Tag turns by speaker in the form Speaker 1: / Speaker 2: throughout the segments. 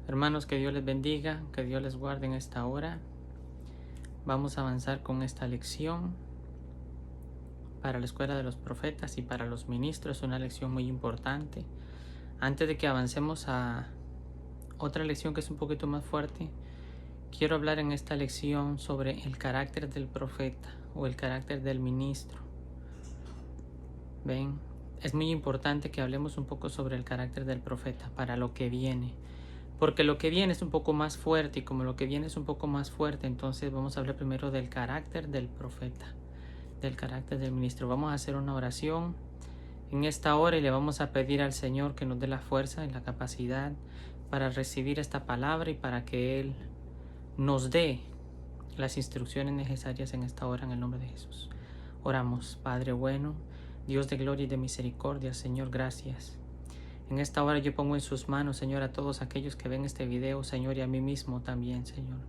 Speaker 1: Hermanos, que Dios les bendiga, que Dios les guarde en esta hora. Vamos a avanzar con esta lección para la escuela de los profetas y para los ministros. Es una lección muy importante. Antes de que avancemos a otra lección que es un poquito más fuerte, quiero hablar en esta lección sobre el carácter del profeta o el carácter del ministro. ¿Ven? Es muy importante que hablemos un poco sobre el carácter del profeta para lo que viene. Porque lo que viene es un poco más fuerte, y como lo que viene es un poco más fuerte, entonces vamos a hablar primero del carácter del profeta, del carácter del ministro. Vamos a hacer una oración en esta hora y le vamos a pedir al Señor que nos dé la fuerza y la capacidad para recibir esta palabra y para que Él nos dé las instrucciones necesarias en esta hora en el nombre de Jesús. Oramos. Padre bueno, Dios de gloria y de misericordia, Señor, gracias. En esta hora yo pongo en sus manos, Señor, a todos aquellos que ven este video, Señor, y a mí mismo también, Señor.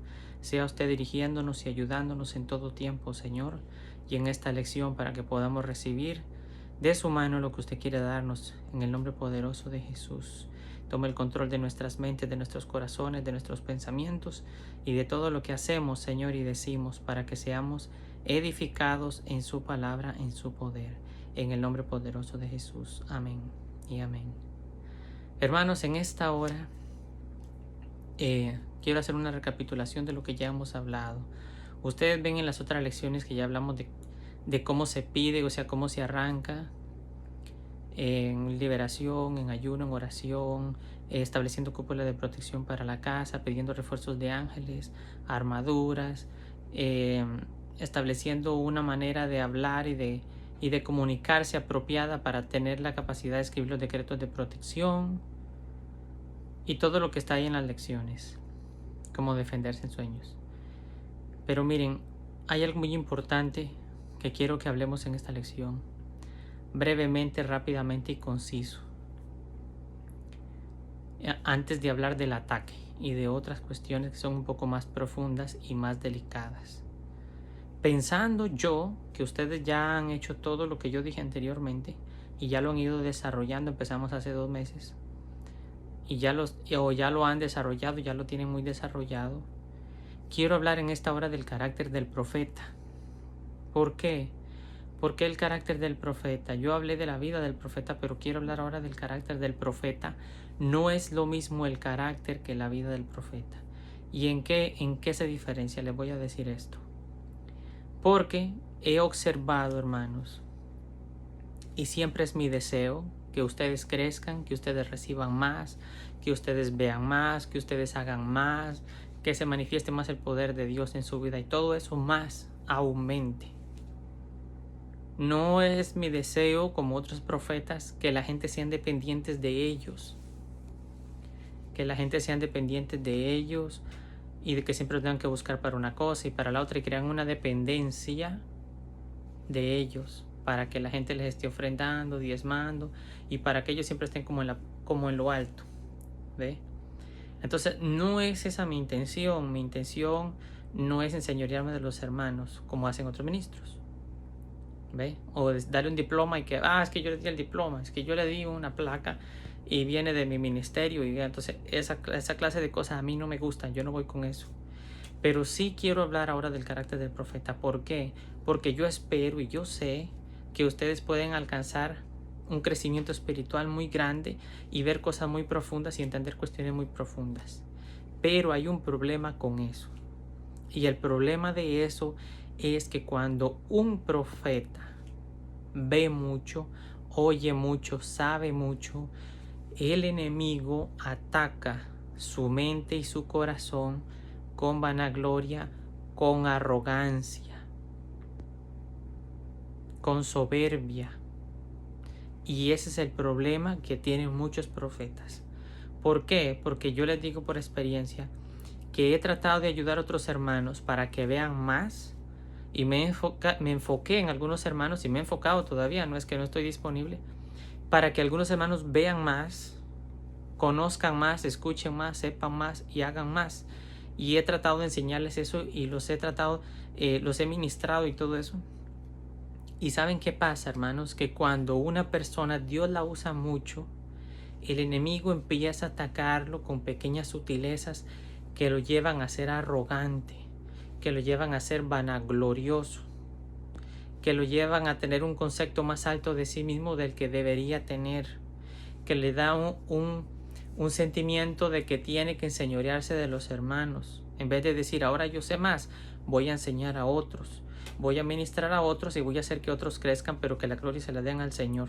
Speaker 1: Sea usted dirigiéndonos y ayudándonos en todo tiempo, Señor, y en esta lección para que podamos recibir de su mano lo que usted quiere darnos, en el nombre poderoso de Jesús. Tome el control de nuestras mentes, de nuestros corazones, de nuestros pensamientos y de todo lo que hacemos, Señor, y decimos para que seamos edificados en su palabra, en su poder. En el nombre poderoso de Jesús. Amén y amén. Hermanos, en esta hora quiero hacer una recapitulación de lo que ya hemos hablado. Ustedes ven en las otras lecciones que ya hablamos de cómo se pide, o sea, cómo se arranca en liberación, en ayuno, en oración, estableciendo cúpula de protección para la casa, pidiendo refuerzos de ángeles, armaduras, estableciendo una manera de hablar y de comunicarse apropiada para tener la capacidad de escribir los decretos de protección y todo lo que está ahí en las lecciones, cómo defenderse en sueños. Pero miren, hay algo muy importante que quiero que hablemos en esta lección, brevemente, rápidamente y conciso, antes de hablar del ataque y de otras cuestiones que son un poco más profundas y más delicadas. Pensando yo que ustedes ya han hecho todo lo que yo dije anteriormente y ya lo han ido desarrollando, empezamos hace 2 meses, y ya lo han desarrollado, ya lo tienen muy desarrollado. Quiero hablar en esta hora del carácter del profeta. ¿Por qué? ¿Por qué el carácter del profeta? Yo hablé de la vida del profeta, pero quiero hablar ahora del carácter del profeta. No es lo mismo el carácter que la vida del profeta. ¿Y en qué se diferencia? Les voy a decir esto. Porque he observado, hermanos, y siempre es mi deseo que ustedes crezcan, que ustedes reciban más, que ustedes vean más, que ustedes hagan más, que se manifieste más el poder de Dios en su vida y todo eso más aumente. No es mi deseo, como otros profetas, que la gente sean dependientes de ellos. Que la gente sean dependientes de ellos y de que siempre tengan que buscar para una cosa y para la otra y crean una dependencia de ellos para que la gente les esté ofrendando, diezmando y para que ellos siempre estén como en lo alto. ¿Ve? Entonces no es esa mi intención. Mi intención no es enseñorearme de los hermanos como hacen otros ministros. ¿Ve? O darle un diploma y que, es que yo le di el diploma, es que yo le di una placa y viene de mi ministerio y entonces esa clase de cosas a mí no me gustan, yo no voy con eso. Pero sí quiero hablar ahora del carácter del profeta. ¿Por qué? Porque yo espero y yo sé que ustedes pueden alcanzar un crecimiento espiritual muy grande y ver cosas muy profundas y entender cuestiones muy profundas. Pero hay un problema con eso. Y el problema de eso es que cuando un profeta ve mucho, oye mucho, sabe mucho, el enemigo ataca su mente y su corazón con vanagloria, con arrogancia, con soberbia. Y ese es el problema que tienen muchos profetas. ¿Por qué? Porque yo les digo por experiencia que he tratado de ayudar a otros hermanos para que vean más y me enfoqué en algunos hermanos y me he enfocado todavía, no es que no estoy disponible, para que algunos hermanos vean más, conozcan más, escuchen más, sepan más y hagan más. Y he tratado de enseñarles eso y los he ministrado y todo eso. Y ¿saben qué pasa, hermanos? Que cuando una persona, Dios la usa mucho el enemigo empieza a atacarlo con pequeñas sutilezas que lo llevan a ser arrogante, que lo llevan a ser vanaglorioso, que lo llevan a tener un concepto más alto de sí mismo del que debería tener, que le da un sentimiento de que tiene que enseñorearse de los hermanos. En vez de decir, ahora yo sé más, voy a enseñar a otros, voy a ministrar a otros y voy a hacer que otros crezcan, pero que la gloria se la den al Señor.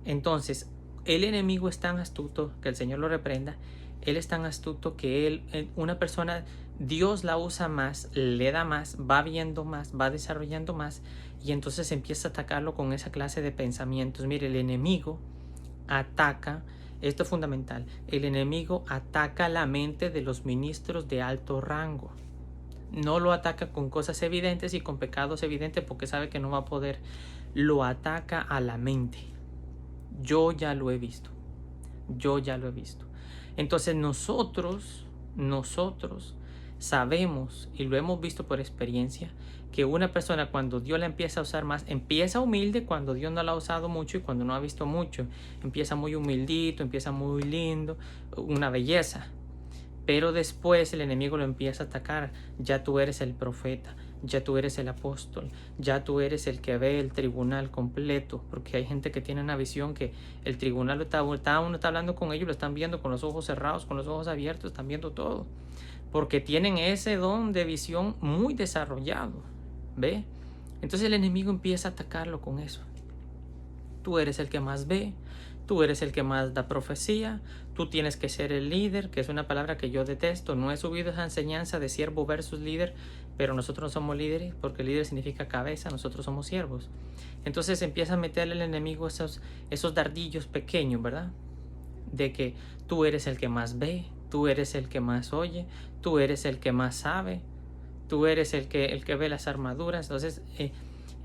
Speaker 1: Entonces, el enemigo es tan astuto, que el Señor lo reprenda, él es tan astuto que una persona, Dios la usa más, le da más, va viendo más, va desarrollando más, y entonces empieza a atacarlo con esa clase de pensamientos. Mire, el enemigo ataca, esto es fundamental, el enemigo ataca la mente de los ministros de alto rango. No lo ataca con cosas evidentes y con pecados evidentes porque sabe que no va a poder. Lo ataca a la mente. Yo ya lo he visto. Yo ya lo he visto. Entonces nosotros sabemos y lo hemos visto por experiencia que una persona cuando Dios la empieza a usar más, empieza humilde cuando Dios no la ha usado mucho y cuando no ha visto mucho. Empieza muy humildito, empieza muy lindo, una belleza. Pero después el enemigo lo empieza a atacar. Ya tú eres el profeta, ya tú eres el apóstol, ya tú eres el que ve el tribunal completo. Porque hay gente que tiene una visión que el tribunal uno está hablando con ellos, lo están viendo con los ojos cerrados, con los ojos abiertos, están viendo todo. Porque tienen ese don de visión muy desarrollado. ¿Ve? Entonces el enemigo empieza a atacarlo con eso. Tú eres el que más ve, tú eres el que más da profecía, tú tienes que ser el líder, que es una palabra que yo detesto. No he subido esa enseñanza de siervo versus líder, pero nosotros no somos líderes porque líder significa cabeza, nosotros somos siervos. Entonces empieza a meterle al enemigo esos dardillos pequeños, ¿verdad? De que tú eres el que más ve, tú eres el que más oye, tú eres el que más sabe, tú eres el que ve las armaduras. Entonces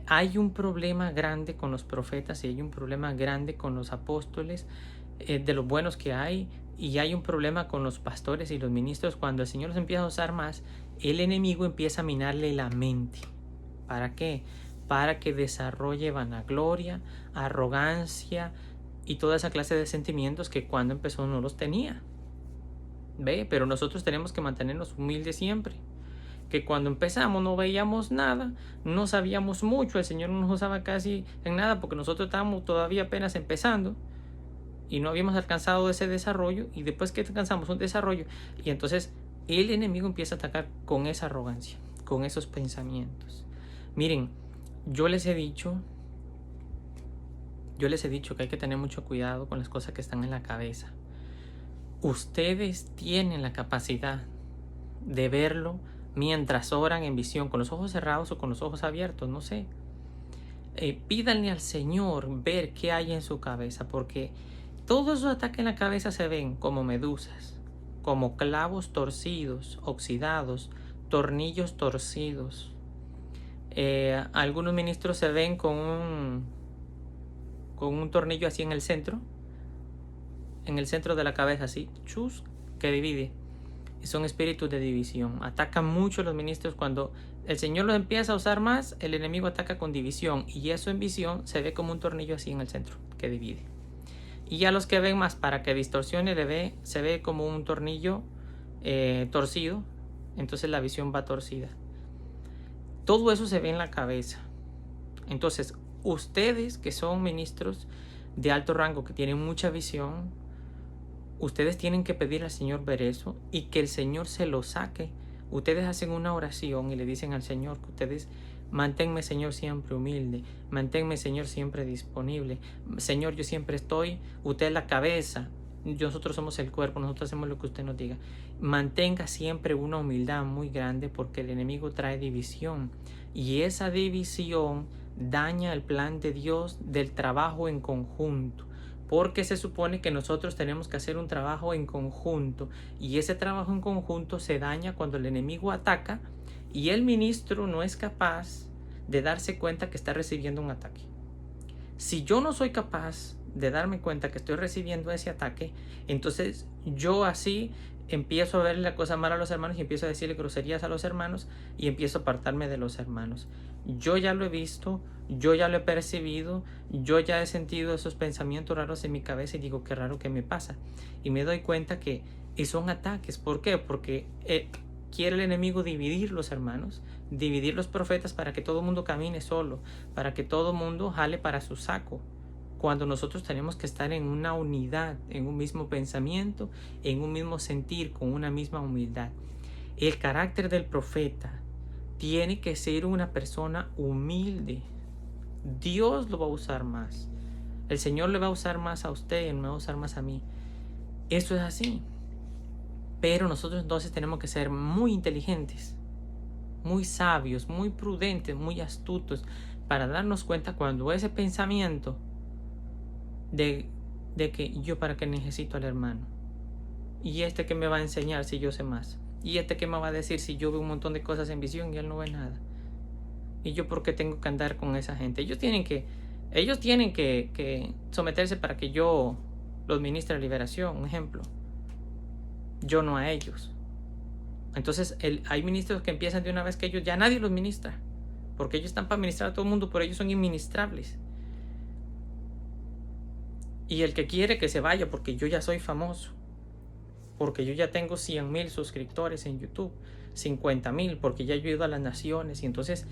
Speaker 1: hay un problema grande con los profetas y hay un problema grande con los apóstoles, de los buenos que hay, y hay un problema con los pastores y los ministros. Cuando el Señor los empieza a usar más, el enemigo empieza a minarle la mente. ¿Para qué? Para que desarrolle vanagloria, arrogancia y toda esa clase de sentimientos que cuando empezó no los tenía. ¿Ve? Pero nosotros tenemos que mantenernos humildes siempre. Que cuando empezamos no veíamos nada, no sabíamos mucho, el Señor no nos usaba casi en nada porque nosotros estábamos todavía apenas empezando y no habíamos alcanzado ese desarrollo, y después que alcanzamos un desarrollo, y entonces el enemigo empieza a atacar con esa arrogancia, con esos pensamientos. Miren, yo les he dicho que hay que tener mucho cuidado con las cosas que están en la cabeza. Ustedes tienen la capacidad de verlo mientras oran en visión, con los ojos cerrados o con los ojos abiertos, no sé. Pídanle al Señor ver qué hay en su cabeza, porque todos esos ataques en la cabeza se ven como medusas, como clavos torcidos, oxidados, tornillos torcidos. Algunos ministros se ven con un tornillo así en el centro de la cabeza, así, chus, que divide. Son espíritus de división. Atacan mucho a los ministros. Cuando el Señor los empieza a usar más, el enemigo ataca con división, y eso en visión se ve como un tornillo así en el centro que divide. Y a los que ven más, para que distorsione, se ve como un tornillo torcido, entonces la visión va torcida. Todo eso se ve en la cabeza. Entonces ustedes que son ministros de alto rango, que tienen mucha visión, ustedes tienen que pedir al Señor ver eso y que el Señor se lo saque. Ustedes hacen una oración y le dicen al Señor que ustedes: manténme, Señor, siempre humilde, manténme, Señor, siempre disponible. Señor, yo siempre estoy, usted es la cabeza, nosotros somos el cuerpo, nosotros hacemos lo que usted nos diga. Mantenga siempre una humildad muy grande, porque el enemigo trae división, y esa división daña el plan de Dios del trabajo en conjunto. Porque se supone que nosotros tenemos que hacer un trabajo en conjunto, y ese trabajo en conjunto se daña cuando el enemigo ataca y el ministro no es capaz de darse cuenta que está recibiendo un ataque. Si yo no soy capaz de darme cuenta que estoy recibiendo ese ataque, entonces yo así empiezo a ver la cosa mala a los hermanos y empiezo a decirle groserías a los hermanos y empiezo a apartarme de los hermanos. Yo ya lo he visto, yo ya lo he percibido, yo ya he sentido esos pensamientos raros en mi cabeza y digo, qué raro que me pasa. Y me doy cuenta que son ataques. ¿Por qué? Porque quiere el enemigo dividir los hermanos, dividir los profetas para que todo el mundo camine solo, para que todo el mundo jale para su saco. Cuando nosotros tenemos que estar en una unidad, en un mismo pensamiento, en un mismo sentir, con una misma humildad. El carácter del profeta tiene que ser una persona humilde. Dios lo va a usar más. El Señor le va a usar más a usted y me va a usar más a mí. Eso es así. Pero nosotros entonces tenemos que ser muy inteligentes, muy sabios, muy prudentes, muy astutos para darnos cuenta cuando ese pensamiento de que yo para qué necesito al hermano. Y este que me va a enseñar si yo sé más. Y este que me va a decir si yo veo un montón de cosas en visión y él no ve nada. Y yo por qué tengo que andar con esa gente. Ellos tienen que someterse para que yo los ministre liberación, un ejemplo. Yo no a ellos. Entonces hay ministros que empiezan de una vez que ellos ya nadie los ministra. Porque ellos están para ministrar a todo el mundo, pero ellos son inministrables. Y el que quiere que se vaya porque yo ya soy famoso. Porque yo ya tengo 100,000 suscriptores en YouTube. 50,000 porque ya ayudo a las naciones. Y entonces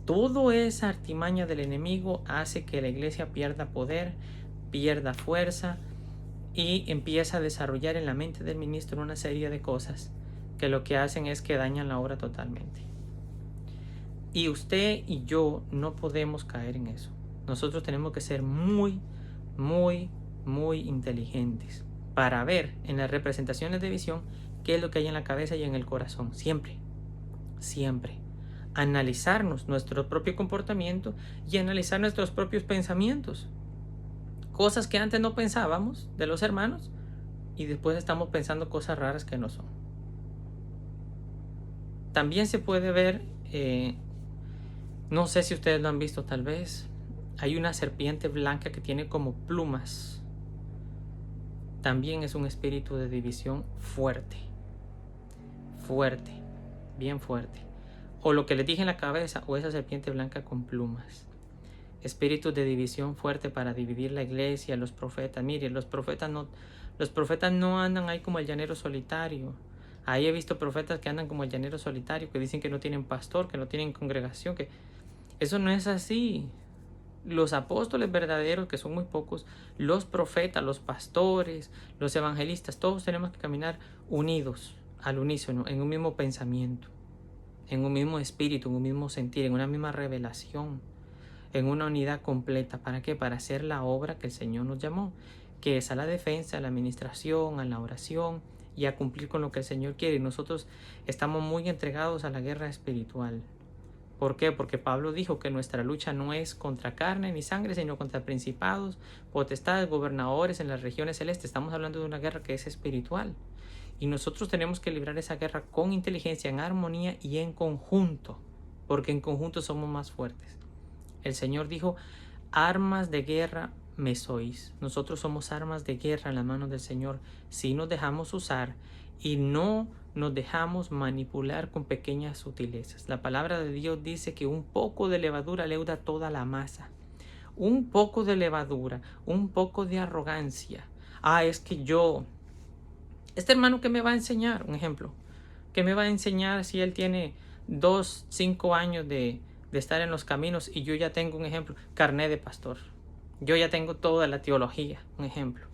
Speaker 1: toda esa artimaña del enemigo hace que la iglesia pierda poder, pierda fuerza y empieza a desarrollar en la mente del ministro una serie de cosas que lo que hacen es que dañan la obra totalmente. Y usted y yo no podemos caer en eso. Nosotros tenemos que ser muy, muy, muy inteligentes para ver en las representaciones de visión qué es lo que hay en la cabeza y en el corazón. Siempre, siempre. Analizarnos nuestro propio comportamiento y analizar nuestros propios pensamientos. Cosas que antes no pensábamos de los hermanos y después estamos pensando cosas raras que no son. También se puede ver, no sé si ustedes lo han visto tal vez, hay una serpiente blanca que tiene como plumas. También es un espíritu de división fuerte, fuerte, bien fuerte. O lo que les dije en la cabeza, o esa serpiente blanca con plumas. Espíritus de división fuerte para dividir la iglesia, los profetas. Mire, los profetas no andan ahí como el llanero solitario. Ahí he visto profetas que andan como el llanero solitario, que dicen que no tienen pastor, que no tienen congregación, que eso no es así. Los apóstoles verdaderos, que son muy pocos, los profetas, los pastores, los evangelistas, todos tenemos que caminar unidos, al unísono, en un mismo pensamiento, en un mismo espíritu, en un mismo sentir, en una misma revelación, en una unidad completa. ¿Para qué? Para hacer la obra que el Señor nos llamó, que es a la defensa, a la administración, a la oración y a cumplir con lo que el Señor quiere. Y nosotros estamos muy entregados a la guerra espiritual. ¿Por qué? Porque Pablo dijo que nuestra lucha no es contra carne ni sangre, sino contra principados, potestades, gobernadores en las regiones celestes. Estamos hablando de una guerra que es espiritual. Y nosotros tenemos que librar esa guerra con inteligencia, en armonía y en conjunto, porque en conjunto somos más fuertes. El Señor dijo, armas de guerra me sois. Nosotros somos armas de guerra en las manos del Señor si nos dejamos usar y no nos dejamos manipular con pequeñas sutilezas. La palabra de Dios dice que un poco de levadura leuda toda la masa. Un poco de levadura, un poco de arrogancia. Es que este hermano que me va a enseñar, un ejemplo, que me va a enseñar si él tiene 2, 5 años de estar en los caminos y yo ya tengo un ejemplo, carné de pastor. Yo ya tengo toda la teología, un ejemplo.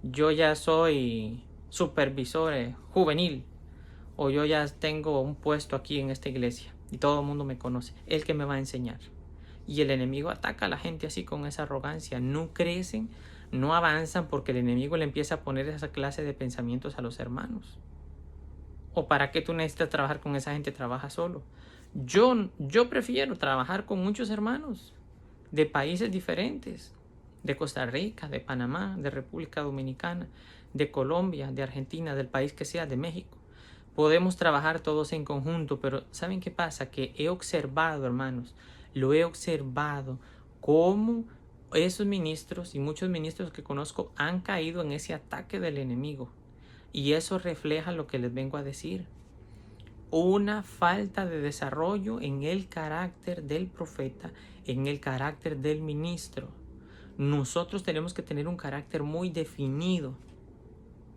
Speaker 1: Yo ya soy supervisor juvenil o yo ya tengo un puesto aquí en esta iglesia y todo el mundo me conoce. Él que me va a enseñar. Y el enemigo ataca a la gente así con esa arrogancia. No crecen, no avanzan porque el enemigo le empieza a poner esa clase de pensamientos a los hermanos. ¿O para qué tú necesitas trabajar con esa gente? Trabaja solo. Yo prefiero trabajar con muchos hermanos de países diferentes, de Costa Rica, de Panamá, de República Dominicana, de Colombia, de Argentina, del país que sea, de México. Podemos trabajar todos en conjunto, pero ¿saben qué pasa? Que he observado, hermanos, lo he observado cómo esos ministros y muchos ministros que conozco han caído en ese ataque del enemigo. Y eso refleja lo que les vengo a decir. una falta de desarrollo en el carácter del profeta, en el carácter del ministro. Nosotros tenemos que tener un carácter muy definido.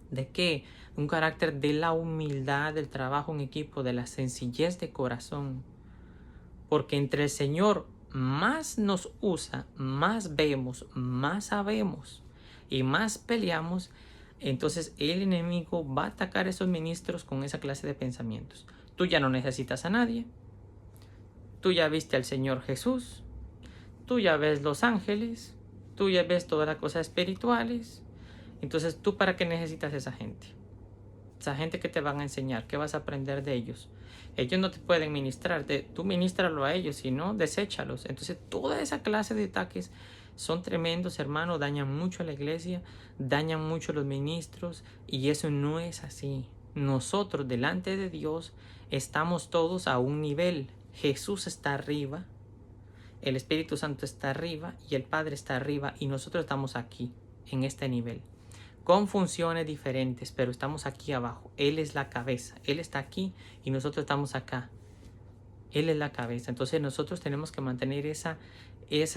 Speaker 1: ¿De qué? Un carácter de la humildad, del trabajo en equipo, de la sencillez de corazón. Porque entre el Señor más nos usa, más vemos, más sabemos y más peleamos, entonces el enemigo va a atacar a esos ministros con esa clase de pensamientos. Tú ya no necesitas a nadie. Tú ya viste al Señor Jesús. Tú ya ves los ángeles. Tú ya ves todas las cosas espirituales. Entonces, ¿tú para qué necesitas esa gente? Esa gente que te van a enseñar, ¿qué vas a aprender de ellos? Ellos no te pueden ministrar, tú ministralo a ellos, si no, deséchalos. Entonces, toda esa clase de ataques son tremendos, hermano, dañan mucho a la iglesia, dañan mucho a los ministros, y eso no es así. Nosotros, delante de Dios, estamos todos a un nivel. Jesús está arriba, el Espíritu Santo está arriba, y el Padre está arriba, y nosotros estamos aquí, en este nivel, con funciones diferentes, pero estamos aquí abajo. Él es la cabeza, Él está aquí y nosotros estamos acá. Él es la cabeza. Entonces nosotros tenemos que mantener esa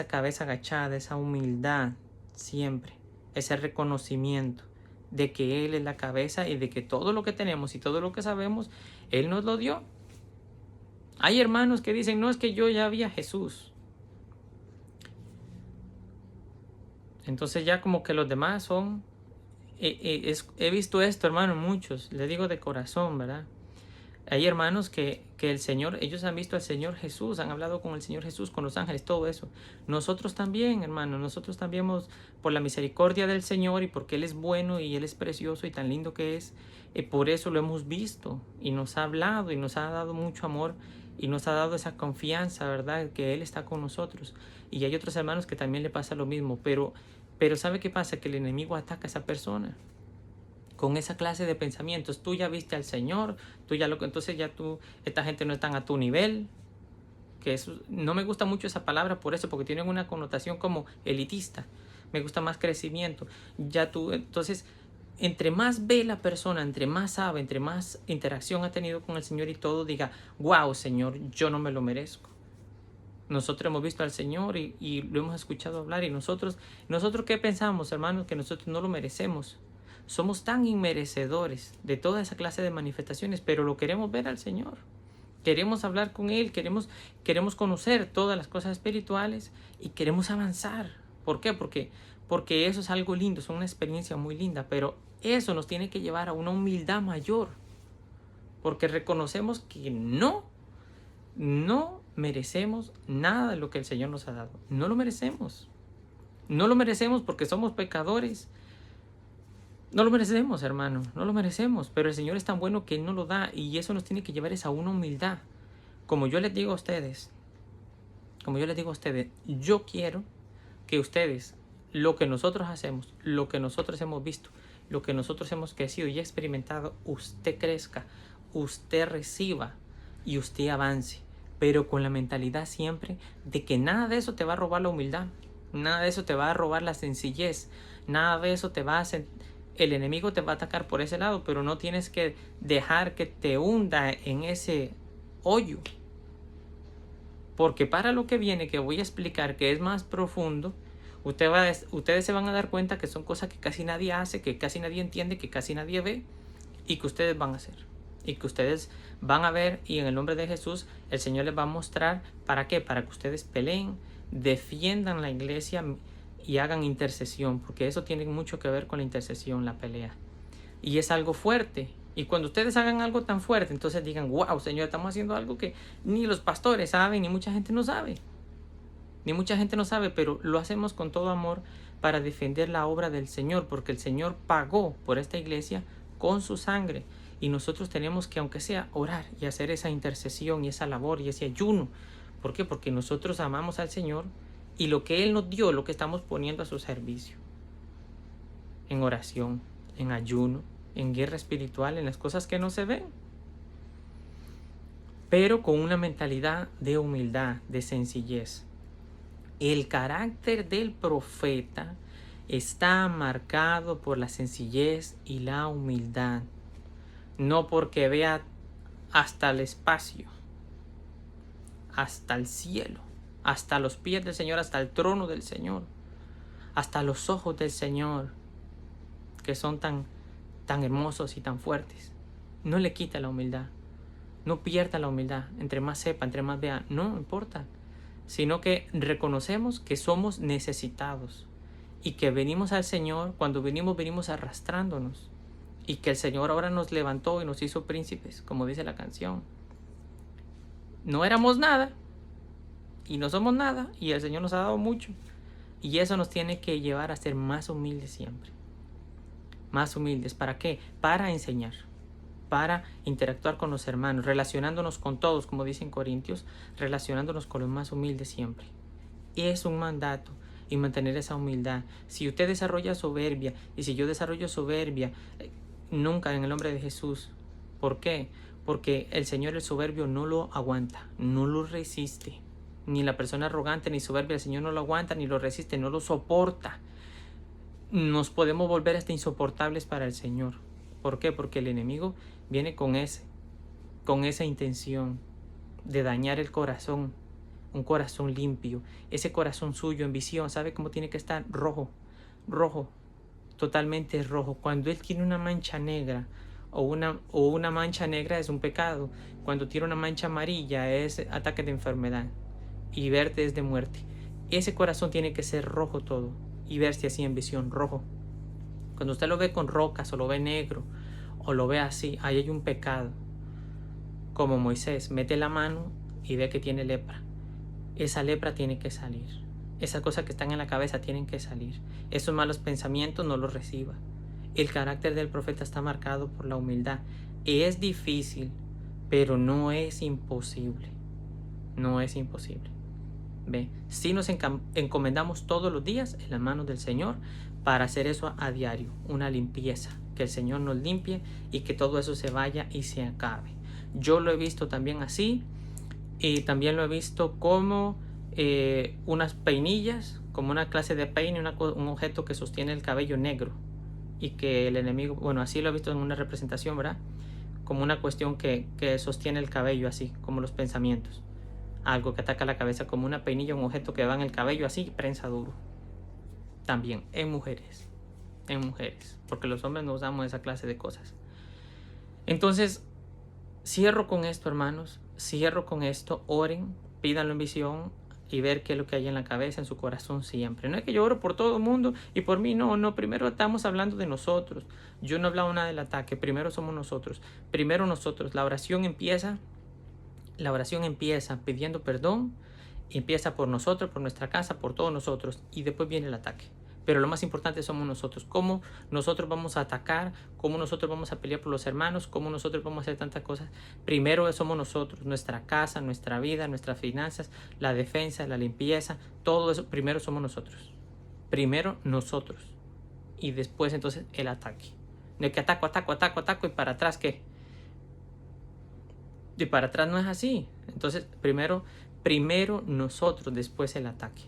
Speaker 1: cabeza agachada, esa humildad siempre, ese reconocimiento de que Él es la cabeza y de que todo lo que tenemos y todo lo que sabemos, Él nos lo dio. Hay hermanos que dicen, no, es que yo ya vi a Jesús. Entonces ya como que los demás son... He visto esto, hermano, muchos, le digo de corazón, ¿verdad? Hay hermanos que el Señor, ellos han visto al Señor Jesús, han hablado con el Señor Jesús, con los ángeles, todo eso. Nosotros también, hermano, nosotros también por la misericordia del Señor y porque Él es bueno y Él es precioso y tan lindo que es, por eso lo hemos visto y nos ha hablado y nos ha dado mucho amor y nos ha dado esa confianza, ¿verdad? Que Él está con nosotros. Y hay otros hermanos que también le pasa lo mismo, pero ¿sabe qué pasa? Que el enemigo ataca a esa persona con esa clase de pensamientos. Tú ya viste al Señor, entonces ya esta gente no están a tu nivel. Que eso, no me gusta mucho esa palabra por eso, porque tienen una connotación como elitista. Me gusta más crecimiento. Entonces, entre más ve la persona, entre más sabe, entre más interacción ha tenido con el Señor y todo, diga, wow, Señor, yo no me lo merezco. Nosotros hemos visto al Señor y lo hemos escuchado hablar. Y nosotros ¿qué pensamos, hermanos? Que nosotros no lo merecemos. Somos tan inmerecedores de toda esa clase de manifestaciones, pero lo queremos ver al Señor. Queremos hablar con Él, queremos conocer todas las cosas espirituales y queremos avanzar. ¿Por qué? Porque eso es algo lindo, es una experiencia muy linda, pero eso nos tiene que llevar a una humildad mayor. Porque reconocemos que no merecemos nada de lo que el Señor nos ha dado. No lo merecemos. No lo merecemos porque somos pecadores. No lo merecemos, hermano. No lo merecemos. Pero el Señor es tan bueno que Él nos lo da. Y eso nos tiene que llevar a una humildad. Como yo les digo a ustedes. Yo quiero que ustedes, lo que nosotros hacemos, lo que nosotros hemos visto, lo que nosotros hemos crecido y experimentado, usted crezca, usted reciba y usted avance. Pero con la mentalidad siempre de que nada de eso te va a robar la humildad. Nada de eso te va a robar la sencillez. Nada de eso te va a hacer... El enemigo te va a atacar por ese lado, pero no tienes que dejar que te hunda en ese hoyo. Porque para lo que viene, que voy a explicar, que es más profundo, ustedes se van a dar cuenta que son cosas que casi nadie hace, que casi nadie entiende, que casi nadie ve, y que ustedes van a hacer. Y que ustedes van a ver, y en el nombre de Jesús, el Señor les va a mostrar, ¿para qué? Para que ustedes peleen, defiendan la iglesia y hagan intercesión, porque eso tiene mucho que ver con la intercesión, la pelea. Y es algo fuerte. Y cuando ustedes hagan algo tan fuerte, entonces digan, wow, Señor, estamos haciendo algo que ni los pastores saben, ni mucha gente no sabe. Ni mucha gente no sabe, pero lo hacemos con todo amor para defender la obra del Señor, porque el Señor pagó por esta iglesia con su sangre. Y nosotros tenemos que, aunque sea, orar y hacer esa intercesión y esa labor y ese ayuno. ¿Por qué? Porque nosotros amamos al Señor y lo que Él nos dio, lo que estamos poniendo a su servicio. En oración, en ayuno, en guerra espiritual, en las cosas que no se ven. Pero con una mentalidad de humildad, de sencillez. El carácter del profeta está marcado por la sencillez y la humildad. No porque vea hasta el espacio, hasta el cielo, hasta los pies del Señor, hasta el trono del Señor, hasta los ojos del Señor, que son tan hermosos y tan fuertes. No le quita la humildad, no pierda la humildad, entre más sepa, entre más vea, no importa, sino que reconocemos que somos necesitados y que venimos al Señor. Cuando venimos arrastrándonos, y que el Señor ahora nos levantó y nos hizo príncipes, como dice la canción. No éramos nada y no somos nada, y el Señor nos ha dado mucho, y eso nos tiene que llevar a ser más humildes siempre. Más humildes. ¿Para qué? Para enseñar, para interactuar con los hermanos, relacionándonos con todos, como dicen Corintios, relacionándonos con los más humildes siempre. Es un mandato, y mantener esa humildad. Si usted desarrolla soberbia, y si yo desarrollo soberbia, nunca en el nombre de Jesús. ¿Por qué? Porque el Señor el soberbio no lo aguanta, no lo resiste. Ni la persona arrogante ni soberbia, el Señor no lo aguanta, ni lo resiste, no lo soporta. Nos podemos volver hasta insoportables para el Señor. ¿Por qué? Porque el enemigo viene con esa intención de dañar el corazón, un corazón limpio, ese corazón suyo en visión. ¿Sabe cómo tiene que estar? Rojo, totalmente rojo. Cuando él tiene una mancha negra o una mancha negra, es un pecado. Cuando tiene una mancha amarilla, es ataque de enfermedad, y verde es de muerte. Ese corazón tiene que ser rojo todo y verse así en visión, rojo. Cuando usted lo ve con rocas o lo ve negro o lo ve así, ahí hay un pecado. Como Moisés mete la mano y ve que tiene lepra. Esa lepra tiene que salir. Esas cosas que están en la cabeza tienen que salir. Esos malos pensamientos no los reciba. El carácter del profeta está marcado por la humildad. Es difícil, pero no es imposible. No es imposible. ¿Ve? Si nos encomendamos todos los días en las manos del Señor para hacer eso a diario, una limpieza, que el Señor nos limpie y que todo eso se vaya y se acabe. Yo lo he visto también así, y también lo he visto como unas peinillas, como una clase de peine, un objeto que sostiene el cabello negro, y que el enemigo, bueno, así lo he visto en una representación, ¿verdad? Como una cuestión que sostiene el cabello así, como los pensamientos. Algo que ataca la cabeza, como una peinilla, un objeto que va en el cabello así y prensa duro. También en mujeres, porque los hombres no usamos esa clase de cosas. Entonces, cierro con esto, hermanos, cierro con esto. Oren, pídanlo en visión y ver qué es lo que hay en la cabeza, en su corazón siempre. No es que yo oro por todo el mundo y por mí, no, primero estamos hablando de nosotros. Yo no he hablado nada del ataque, primero somos nosotros. Primero nosotros, la oración empieza pidiendo perdón, empieza por nosotros, por nuestra casa, por todos nosotros, y después viene el ataque. Pero lo más importante somos nosotros. Cómo nosotros vamos a atacar, cómo nosotros vamos a pelear por los hermanos, cómo nosotros vamos a hacer tantas cosas. Primero somos nosotros, nuestra casa, nuestra vida, nuestras finanzas, la defensa, la limpieza, todo eso. Primero somos nosotros. Primero nosotros. Y después entonces el ataque. No es que ataco, y para atrás, ¿qué? Y para atrás no es así. Entonces, primero nosotros, después el ataque.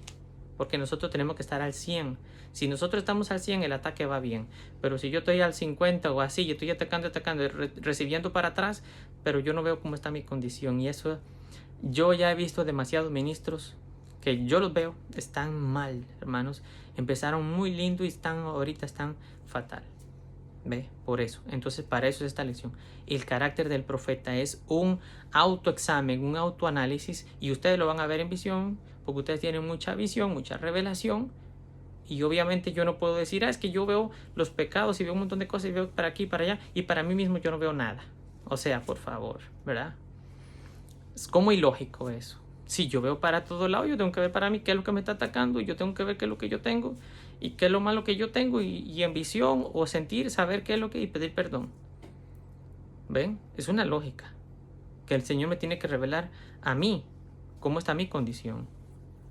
Speaker 1: Porque nosotros tenemos que estar al 100. Si nosotros estamos al 100, el ataque va bien. Pero si yo estoy al 50 o así, yo estoy atacando, recibiendo para atrás, pero yo no veo cómo está mi condición. Y eso, yo ya he visto demasiados ministros que yo los veo, están mal, hermanos. Empezaron muy lindo y ahorita están fatal. ¿Ve? Por eso. Entonces, para eso es esta lección. El carácter del profeta es un autoexamen, un autoanálisis, y ustedes lo van a ver en visión, porque ustedes tienen mucha visión, mucha revelación, y obviamente yo no puedo decir, es que yo veo los pecados y veo un montón de cosas y veo para aquí y para allá, y para mí mismo yo no veo nada. O sea, por favor, ¿verdad? Es como ilógico eso. Si yo veo para todo lado, yo tengo que ver para mí qué es lo que me está atacando, y yo tengo que ver qué es lo que yo tengo, y qué es lo malo que yo tengo, y en visión o sentir, saber qué es lo que, y pedir perdón. ¿Ven? Es una lógica que el Señor me tiene que revelar a mí cómo está mi condición.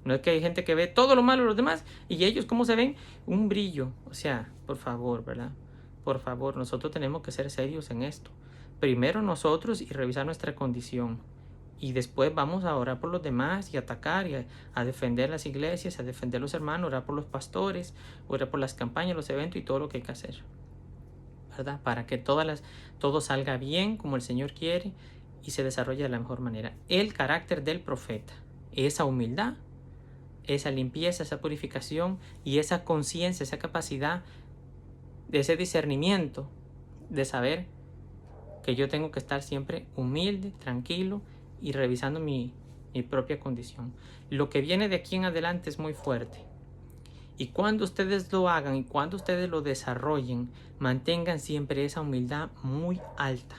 Speaker 1: No es que hay gente que ve todo lo malo de los demás y ellos cómo se ven, un brillo. O sea, por favor, ¿verdad? Por favor, nosotros tenemos que ser serios en esto. Primero nosotros y revisar nuestra condición. Y después vamos a orar por los demás y atacar y a defender las iglesias, a defender los hermanos, orar por los pastores, orar por las campañas, los eventos y todo lo que hay que hacer, ¿verdad? Para que todo salga bien como el Señor quiere, y se desarrolla de la mejor manera. El carácter del profeta, esa humildad, esa limpieza, esa purificación y esa conciencia, esa capacidad de ese discernimiento de saber que yo tengo que estar siempre humilde, tranquilo y revisando mi propia condición. Lo que viene de aquí en adelante es muy fuerte. Y cuando ustedes lo hagan y cuando ustedes lo desarrollen, mantengan siempre esa humildad muy alta.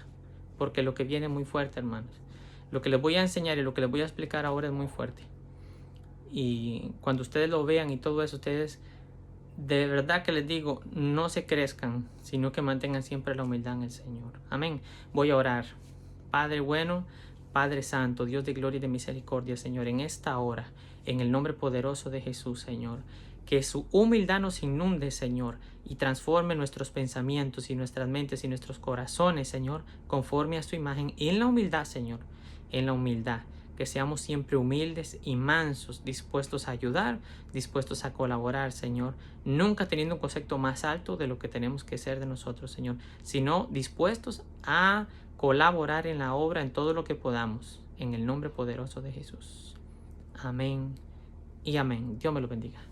Speaker 1: Porque lo que viene es muy fuerte, hermanos. Lo que les voy a enseñar y lo que les voy a explicar ahora es muy fuerte. Y cuando ustedes lo vean y todo eso, ustedes, de verdad que les digo, no se crezcan, sino que mantengan siempre la humildad en el Señor. Amén. Voy a orar. Padre bueno, Padre santo, Dios de gloria y de misericordia, Señor, en esta hora, en el nombre poderoso de Jesús, Señor, que su humildad nos inunde, Señor, y transforme nuestros pensamientos y nuestras mentes y nuestros corazones, Señor, conforme a su imagen, en la humildad, Señor, en la humildad. Que seamos siempre humildes y mansos, dispuestos a ayudar, dispuestos a colaborar, Señor, nunca teniendo un concepto más alto de lo que tenemos que ser de nosotros, Señor, sino dispuestos a colaborar en la obra en todo lo que podamos, en el nombre poderoso de Jesús. Amén y amén. Dios me lo bendiga.